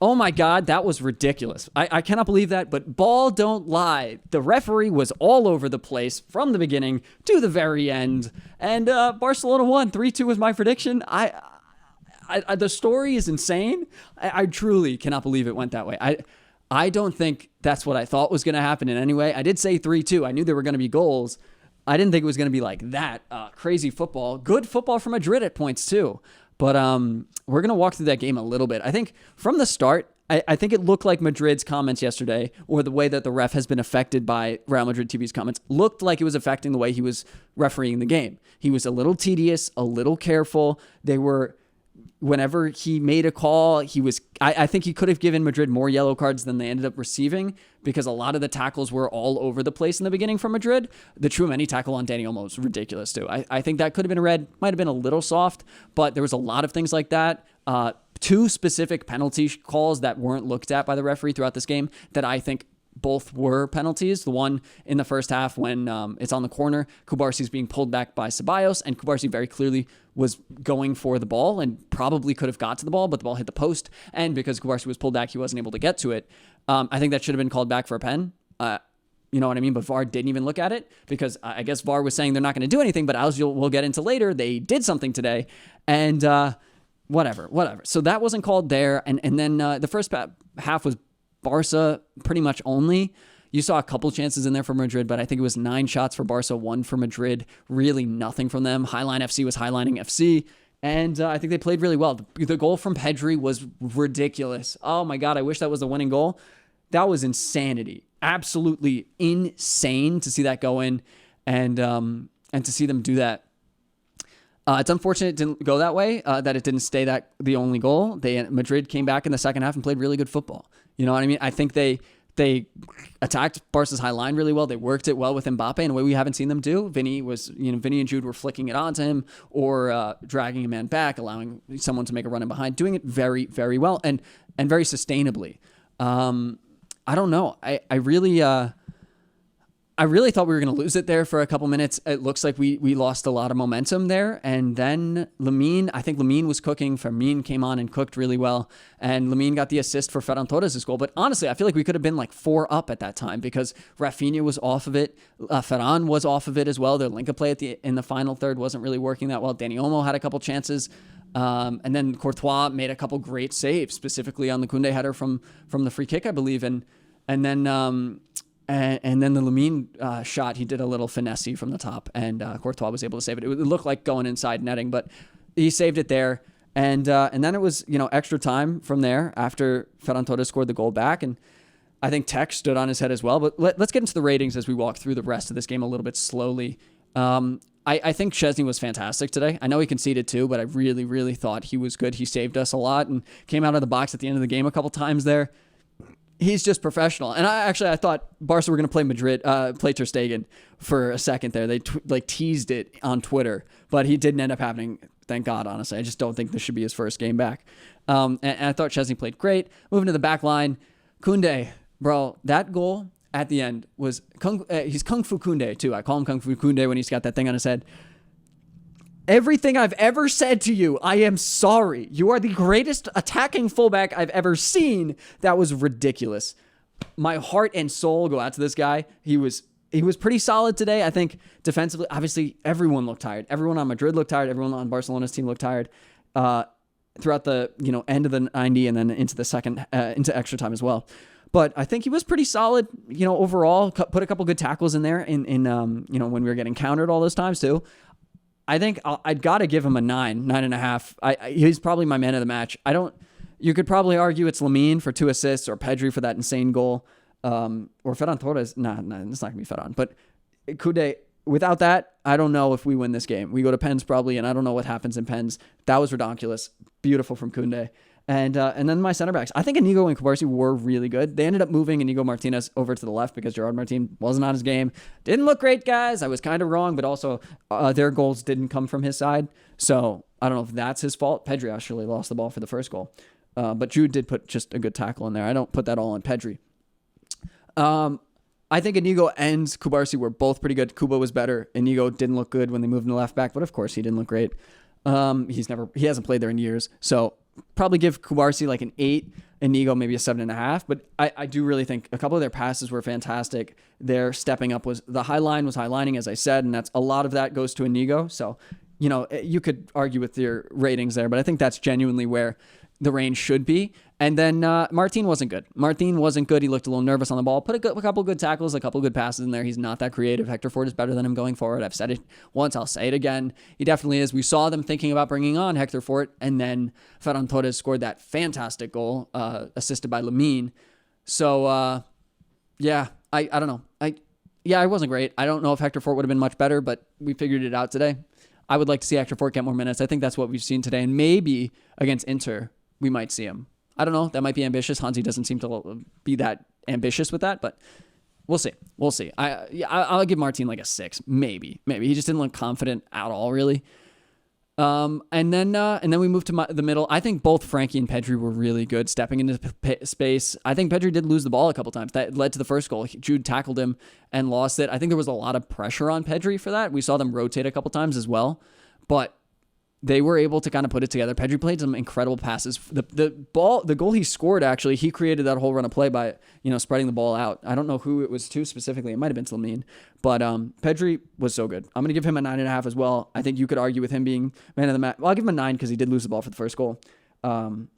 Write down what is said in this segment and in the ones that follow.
Oh my God, that was ridiculous. I cannot believe that, but ball don't lie. The referee was all over the place from the beginning to the very end, and Barcelona won. 3-2 was my prediction. The story is insane. I truly cannot believe it went that way. I don't think that's what I thought was going to happen in any way. I did say 3-2. I knew there were going to be goals. I didn't think it was going to be like that. Crazy football. Good football from Madrid at points too. But we're going to walk through that game a little bit. I think from the start, I think it looked like Madrid's comments yesterday, or the way that the ref has been affected by Real Madrid TV's comments, looked like it was affecting the way he was refereeing the game. He was a little tedious, a little careful. Whenever he made a call, I think he could have given Madrid more yellow cards than they ended up receiving, because a lot of the tackles were all over the place in the beginning from Madrid. The Tchouaméni tackle on Dani Olmo was ridiculous too. I think that could have been a red, might have been a little soft, but there was a lot of things like that. Two specific penalty calls that weren't looked at by the referee throughout this game that I think both were penalties. The one in the first half when it's on the corner, Cubarsi's being pulled back by Ceballos, and Cubarsi very clearly was going for the ball and probably could have got to the ball, but the ball hit the post, and because Cubarsi was pulled back, he wasn't able to get to it. I think that should have been called back for a pen. You know what I mean? But VAR didn't even look at it, because I guess VAR was saying they're not going to do anything, but as we'll get into later, they did something today, and whatever. So that wasn't called there, and then the first half was Barca pretty much only. You saw a couple chances in there for Madrid, but I think it was 9 shots for Barca, 1 for Madrid. Really nothing from them. Highline FC was highlining FC, and I think they played really well. The goal from Pedri was ridiculous. Oh my God, I wish that was the winning goal. That was insanity. Absolutely insane to see that go in, and to see them do that. It's unfortunate it didn't go that way, that it didn't stay the only goal. Madrid came back in the second half and played really good football. You know what I mean? I think they attacked Barca's high line really well. They worked it well with Mbappe in a way we haven't seen them do. Vinny and Jude were flicking it onto him, or dragging a man back, allowing someone to make a run in behind, doing it very, very well and very sustainably. I don't know. I really thought we were going to lose it there for a couple minutes. It looks like we lost a lot of momentum there. And then I think Lamine was cooking. Fermin came on and cooked really well. And Lamine got the assist for Ferran Torres' goal. But honestly, I feel like we could have been like 4 up at that time, because Rafinha was off of it. Ferran was off of it as well. Their link-up play in the final third wasn't really working that well. Dani Olmo had a couple chances. And then Courtois made a couple great saves, specifically on the Koundé header from the free kick, I believe. And then the Lamine shot, he did a little finesse from the top, and Courtois was able to save it. It looked like going inside netting, but he saved it there. And then it was extra time from there after Ferran Torres scored the goal back, and I think Tech stood on his head as well. But let's get into the ratings as we walk through the rest of this game a little bit slowly. I think Szczesny was fantastic today. I know he conceded too, but I really, really thought he was good. He saved us a lot and came out of the box at the end of the game a couple times there. He's just professional. And I thought Barca were going to play play Ter Stegen for a second there. They teased it on Twitter, but he didn't end up happening. Thank God, honestly. I just don't think this should be his first game back. And I thought Szczesny played great. Moving to the back line, Koundé, bro, that goal at the end was, he's Kung Fu Koundé too. I call him Kung Fu Koundé when he's got that thing on his head. Everything I've ever said to you, I am sorry. You are the greatest attacking fullback I've ever seen. That was ridiculous. My heart and soul go out to this guy. He was pretty solid today. I think defensively, obviously, everyone looked tired. Everyone on Madrid looked tired. Everyone on Barcelona's team looked tired throughout the end of the 90 and then into the second into extra time as well. But I think he was pretty solid. Overall, put a couple good tackles in there in when we were getting countered all those times too. I think I'd got to give him a 9.5. He's probably my man of the match. You could probably argue it's Lamine for 2 assists or Pedri for that insane goal, or Ferran Torres. Nah, it's not gonna be Ferran. But Koundé, without that, I don't know if we win this game. We go to pens probably, and I don't know what happens in pens. That was ridiculous. Beautiful from Koundé. And then my center backs. I think Inigo and Cubarsi were really good. They ended up moving Inigo Martinez over to the left because Gerard Martin wasn't on his game. Didn't look great, guys. I was kind of wrong, but also their goals didn't come from his side. So I don't know if that's his fault. Pedri actually lost the ball for the first goal. But Jude did put just a good tackle in there. I don't put that all on Pedri. I think Inigo and Cubarsi were both pretty good. Kuba was better. Inigo didn't look good when they moved him to left back, but of course he didn't look great. He hasn't played there in years. So probably give Kubarsi like an 8, Inigo maybe a 7.5. But I do really think a couple of their passes were fantastic. Their stepping up the high line was highlining, as I said, and that's a lot of that goes to Inigo. So, you could argue with your ratings there, but I think that's genuinely where the range should be. And then Martin wasn't good. He looked a little nervous on the ball. Put a couple good tackles, a couple good passes in there. He's not that creative. Hector Ford is better than him going forward. I've said it once. I'll say it again. He definitely is. We saw them thinking about bringing on Hector Ford, and then Ferran Torres scored that fantastic goal, assisted by Lamine. So, I don't know. I wasn't great. I don't know if Hector Ford would have been much better, but we figured it out today. I would like to see Hector Ford get more minutes. I think that's what we've seen today, and maybe against Inter, we might see him. I don't know. That might be ambitious. Hansi doesn't seem to be that ambitious with that, but we'll see. I'll give Martin like a 6, maybe. He just didn't look confident at all, really. And then we moved to the middle. I think both Frankie and Pedri were really good stepping into space. I think Pedri did lose the ball a couple times. That led to the first goal. Jude tackled him and lost it. I think there was a lot of pressure on Pedri for that. We saw them rotate a couple times as well, but they were able to kind of put it together. Pedri played some incredible passes. The goal he scored, actually, he created that whole run of play by, spreading the ball out. I don't know who it was to specifically. It might have been to Lamine, but Pedri was so good. I'm going to give him a 9.5 as well. I think you could argue with him being man of the match. Well, I'll give him a 9 because he did lose the ball for the first goal. Or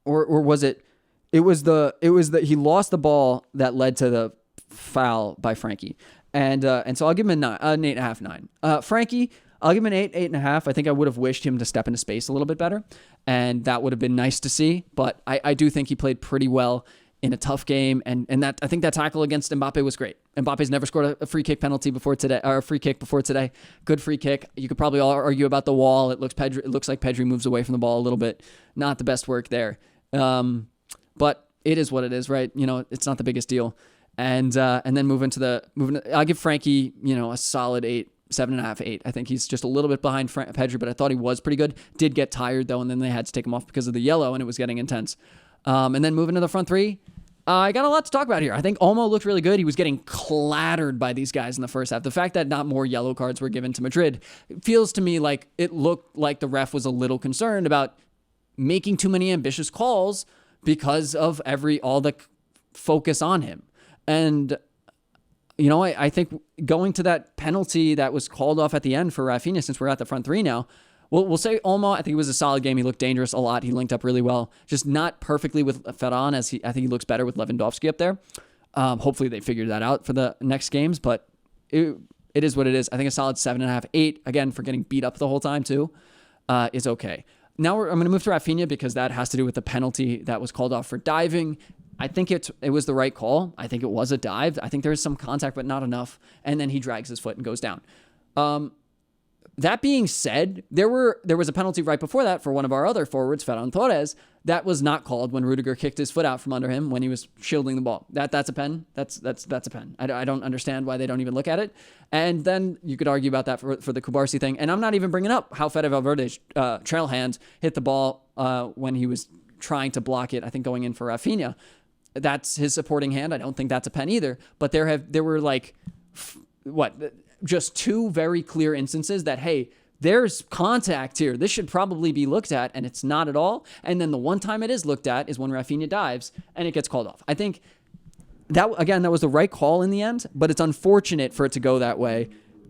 was it? It was the he lost the ball that led to the foul by Frankie, and so I'll give him an 8.5, 9. Frankie, I'll give him an 8, 8.5. I think I would have wished him to step into space a little bit better, and that would have been nice to see. But I do think he played pretty well in a tough game, and that I think that tackle against Mbappe was great. Mbappe's never scored a free kick penalty before today, or a free kick before today. Good free kick. You could probably all argue about the wall. It looks like Pedri moves away from the ball a little bit. Not the best work there, but it is what it is, right? It's not the biggest deal. And then I'll give Frankie, a solid 8. 7.5, 8. I think he's just a little bit behind Pedri, but I thought he was pretty good. Did get tired though, and then they had to take him off because of the yellow, and it was getting intense. And then moving to the front three, I got a lot to talk about here. I think Olmo looked really good. He was getting clattered by these guys in the first half. The fact that not more yellow cards were given to Madrid feels to me like it looked like the ref was a little concerned about making too many ambitious calls because of all the focus on him. And I think going to that penalty that was called off at the end for Rafinha, since we're at the front three now, we'll say Olmo, I think it was a solid game. He looked dangerous a lot. He linked up really well. Just not perfectly with Ferran, I think he looks better with Lewandowski up there. Hopefully they figured that out for the next games, but it is what it is. I think a solid 7.5, 8, again, for getting beat up the whole time too, is okay. Now I'm going to move to Rafinha because that has to do with the penalty that was called off for diving. I think it was the right call. I think it was a dive. I think there is some contact, but not enough. And then he drags his foot and goes down. That being said, there was a penalty right before that for one of our other forwards, Ferran Torres, that was not called when Rudiger kicked his foot out from under him when he was shielding the ball. That's a pen. That's a pen. I don't understand why they don't even look at it. And then you could argue about that for the Kubarsi thing. And I'm not even bringing up how Fede Valverde's trail hand hit the ball when he was trying to block it, I think going in for Rafinha. That's his supporting hand. I don't think that's a pen either. But there were like, just two very clear instances that, hey, there's contact here. This should probably be looked at, and it's not at all. And then the one time it is looked at is when Rafinha dives, and it gets called off. I think that was the right call in the end, but it's unfortunate for it to go that way.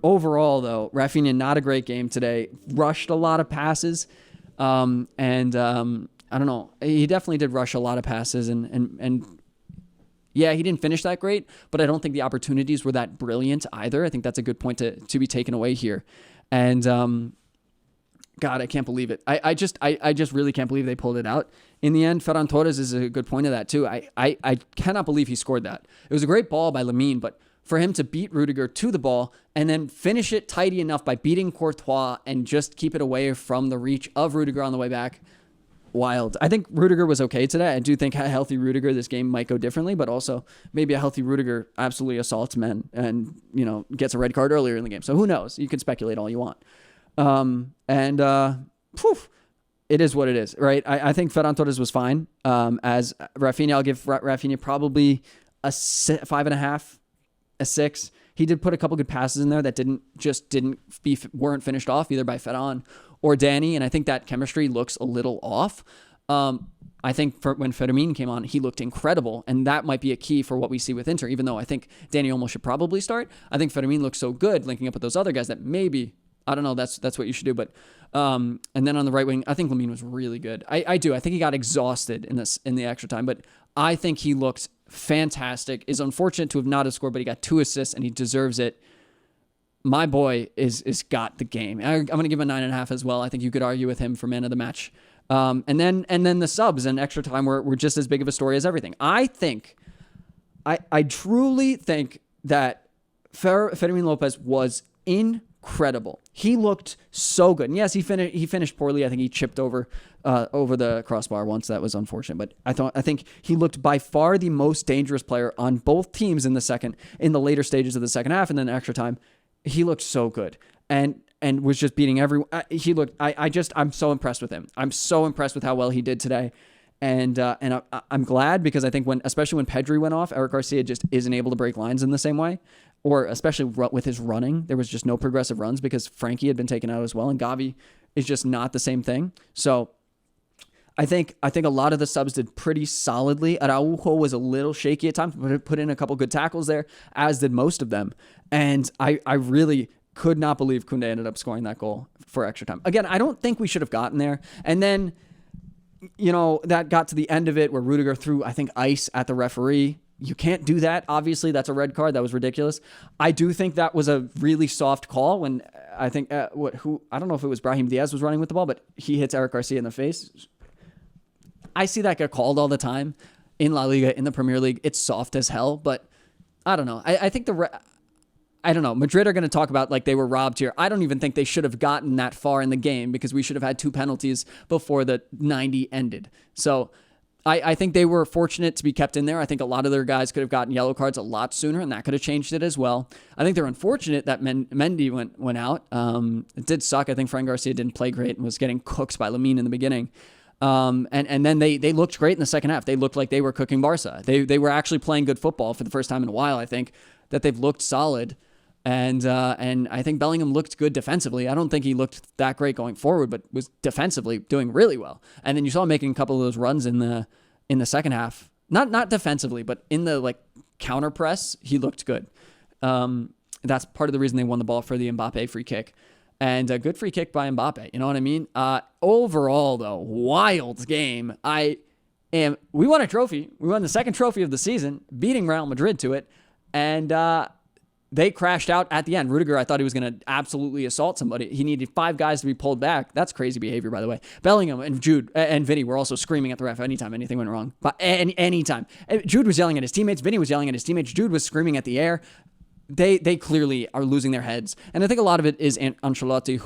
Overall, though, Rafinha, not a great game today. Rushed a lot of passes, I don't know. He definitely did rush a lot of passes, and yeah, he didn't finish that great, but I don't think the opportunities were that brilliant either. I think that's a good point to be taken away here. And God, I can't believe it. I just really can't believe they pulled it out. In the end, Ferran Torres is a good point of that too. I cannot believe he scored that. It was a great ball by Lamine, but for him to beat Rudiger to the ball and then finish it tidy enough by beating Courtois and just keep it away from the reach of Rudiger on the way back, wild. I think Rudiger was okay today. I do think a healthy Rudiger, this game might go differently, but also maybe a healthy Rudiger absolutely assaults men and, gets a red card earlier in the game. So who knows? You can speculate all you want. It is what it is, right? I think Ferran Torres was fine. As Rafinha, I'll give Rafinha probably a 5.5, a 6. He did put a couple good passes in there that weren't finished off either by Ferran or Danny, and I think that chemistry looks a little off. I think when Fermin came on, he looked incredible, and that might be a key for what we see with Inter, even though I think Danny Olmo should probably start. I think Fermin looks so good linking up with those other guys that maybe, I don't know, that's what you should do. But and then on the right wing, I think Lamine was really good. I do. I think he got exhausted in the extra time, but I think he looked fantastic. Is unfortunate to have not scored, but he got 2 assists, and he deserves it. My boy is got the game. I'm going to give him a 9.5 as well. I think you could argue with him for man of the match. And then the subs and extra time were just as big of a story as everything. I truly think that Fermin Lopez was incredible. He looked so good. And yes, he finished poorly. I think he chipped over the crossbar once. That was unfortunate. But I think he looked by far the most dangerous player on both teams in the later stages of the second half and then extra time. He looked so good. And was just beating everyone. I'm so impressed with him. I'm so impressed with how well he did today. And I'm glad because I think especially when Pedri went off, Eric Garcia just isn't able to break lines in the same way, or especially with his running. There was just no progressive runs because Frankie had been taken out as well, and Gavi is just not the same thing. So I think a lot of the subs did pretty solidly. Araujo was a little shaky at times, but put in a couple good tackles there, as did most of them. And I really could not believe Koundé ended up scoring that goal for extra time. Again, I don't think we should have gotten there. And then, that got to the end of it where Rudiger threw, I think, ice at the referee. You can't do that. Obviously, that's a red card. That was ridiculous. I do think that was a really soft call when I think, I don't know if it was Brahim Diaz was running with the ball, but he hits Eric Garcia in the face. I see that get called all the time in La Liga, in the Premier League. It's soft as hell, but I don't know. I think I don't know. Madrid are going to talk about like they were robbed here. I don't even think they should have gotten that far in the game because we should have had 2 penalties before the 90 ended. So I think they were fortunate to be kept in there. I think a lot of their guys could have gotten yellow cards a lot sooner, and that could have changed it as well. I think they're unfortunate that Mendy went out. It did suck. I think Fran Garcia didn't play great and was getting cooked by Lamine in the beginning. And then they looked great in the second half. They looked like they were cooking Barca. They were actually playing good football for the first time in a while. I think that they've looked solid. And I think Bellingham looked good defensively. I don't think he looked that great going forward, but was defensively doing really well. And then you saw him making a couple of those runs in the second half. Not defensively, but in the counter press, he looked good. That's part of the reason they won the ball for the Mbappe free kick. And a good free kick by Mbappe. You know what I mean? Overall, though, wild game. We won a trophy. We won the second trophy of the season, beating Real Madrid to it. And they crashed out at the end. Rudiger, I thought he was going to absolutely assault somebody. He needed 5 guys to be pulled back. That's crazy behavior, by the way. Bellingham and Jude and Vinny were also screaming at the ref anytime anything went wrong. But anytime. Jude was yelling at his teammates. Vinny was yelling at his teammates. Jude was screaming at the air. They clearly are losing their heads. And I think a lot of it is Ancelotti,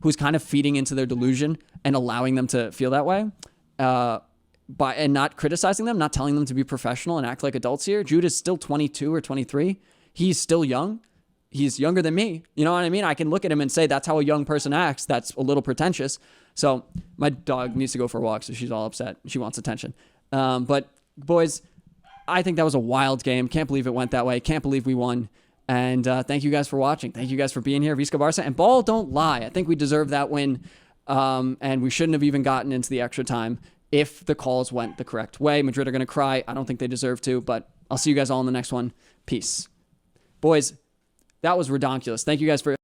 who's kind of feeding into their delusion and allowing them to feel that way. And not criticizing them, not telling them to be professional and act like adults here. Jude is still 22 or 23. He's still young. He's younger than me. You know what I mean? I can look at him and say, that's how a young person acts. That's a little pretentious. So my dog needs to go for a walk, so she's all upset. She wants attention. But boys, I think that was a wild game. Can't believe it went that way. Can't believe we won. And thank you guys for watching. Thank you guys for being here. Visca Barca. And ball don't lie. I think we deserve that win. And we shouldn't have even gotten into the extra time if the calls went the correct way. Madrid are going to cry. I don't think they deserve to, but I'll see you guys all in the next one. Peace. Boys, that was redonkulous. Thank you guys for